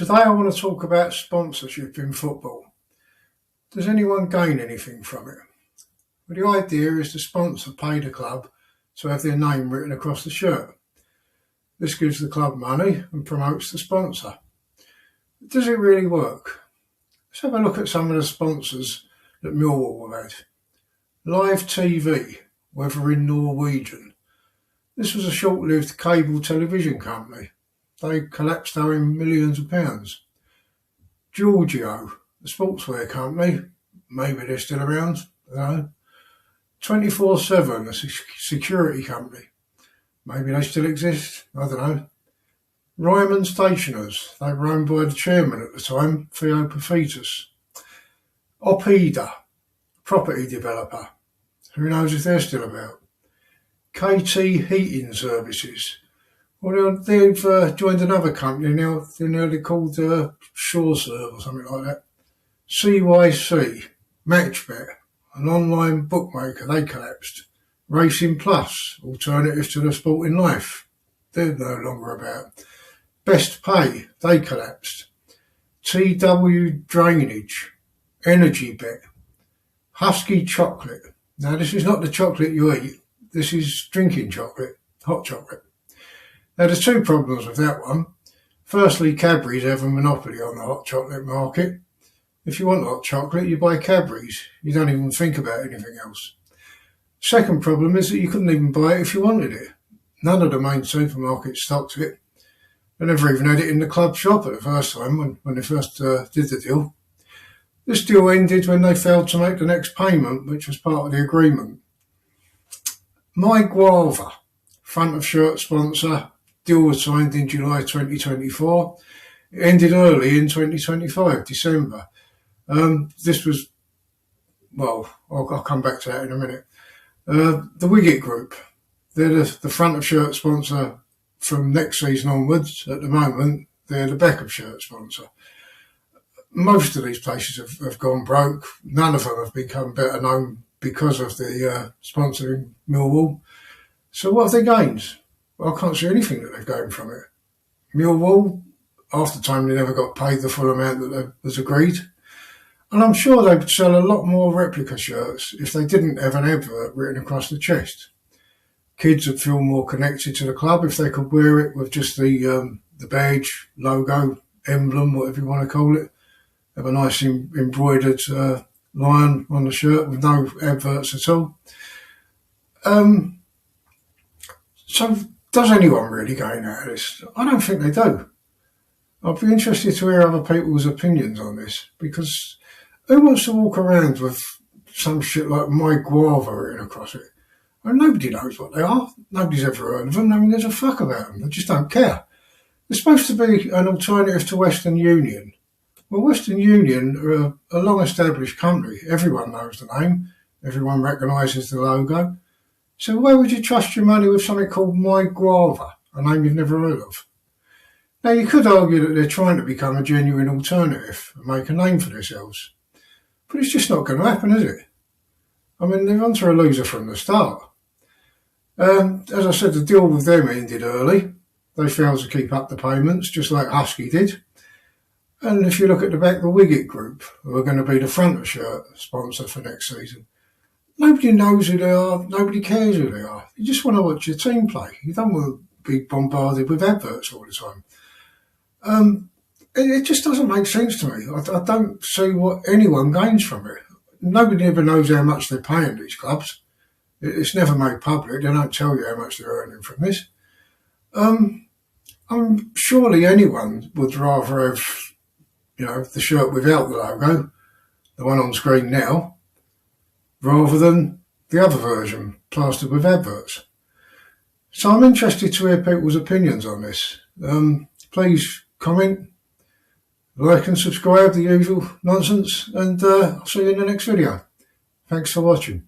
Today I want to talk about sponsorship in football. Does anyone gain anything from it? Well, the idea is the sponsor pay the club to have their name written across the shirt. This gives the club money and promotes the sponsor. Does it really work? Let's have a look at some of the sponsors that Millwall have had. Live TV, whether in Norwegian. This was a short-lived cable television company. They collapsed owing millions of pounds. Giorgio, the sportswear company, maybe they're still around, I don't know. 24/7, a security company, maybe they still exist, I don't know. Ryman Stationers, they were owned by the chairman at the time, Theo Paphitis. Opida, property developer, who knows if they're still about. KT Heating Services, well, they've joined another company now. They're nearly called SureServe or something like that. CYC, Matchbet, an online bookmaker, they collapsed. Racing Plus, alternative to the Sporting Life, they're no longer about. Best Pay, they collapsed. TW Drainage, Energy Bet, Husky Chocolate. Now, this is not the chocolate you eat. This is drinking chocolate, hot chocolate. Now, there's two problems with that one. Firstly, Cadbury's have a monopoly on the hot chocolate market. If you want hot chocolate, you buy Cadbury's. You don't even think about anything else. Second problem is that you couldn't even buy it if you wanted it. None of the main supermarkets stocked it. They never even had it in the club shop at the first time when they first did the deal. This deal ended when they failed to make the next payment, which was part of the agreement. My Guava, front of shirt sponsor, deal was signed in July 2024. It ended early in 2025, December. This was, well, I'll come back to that in a minute. The Wicket Group, they're the front of shirt sponsor from next season onwards. At the moment, they're the back of shirt sponsor. Most of these places have gone broke. None of them have become better known because of the sponsoring Millwall. So what have they gained? Well, I can't see anything that they've gained from it. Millwall, half the time they never got paid the full amount that was agreed. And I'm sure they'd sell a lot more replica shirts if they didn't have an advert written across the chest. Kids would feel more connected to the club if they could wear it with just the badge, logo, emblem, whatever you want to call it. Have a nice embroidered lion on the shirt with no adverts at all. So does anyone really gain out of this? I don't think they do. I'd be interested to hear other people's opinions on this, because who wants to walk around with some shit like My Guava written across it? And nobody knows what they are. Nobody's ever heard of them. I mean, there's a fuck about them. They just don't care. They're supposed to be an alternative to Western Union. Well, Western Union are a long-established company. Everyone knows the name. Everyone recognises the logo. So why would you trust your money with something called My Guava, a name you've never heard of? Now, you could argue that they're trying to become a genuine alternative and make a name for themselves. But it's just not going to happen, is it? I mean, they're onto a loser from the start. As I said, the deal with them ended early. They failed to keep up the payments, just like Husky did. And if you look at the back, the Wicket Group, who are going to be the front of shirt sponsor for next season, nobody knows who they are, nobody cares who they are. You just want to watch your team play. You don't want to be bombarded with adverts all the time. It just doesn't make sense to me. I don't see what anyone gains from it. Nobody ever knows how much they're paying these clubs. It's never made public. They don't tell you how much they're earning from this. Surely anyone would rather have, the shirt without the logo, the one on screen now, rather than the other version, plastered with adverts. So I'm interested to hear people's opinions on this. Please comment, like and subscribe, the usual nonsense, and I'll see you in the next video. Thanks for watching.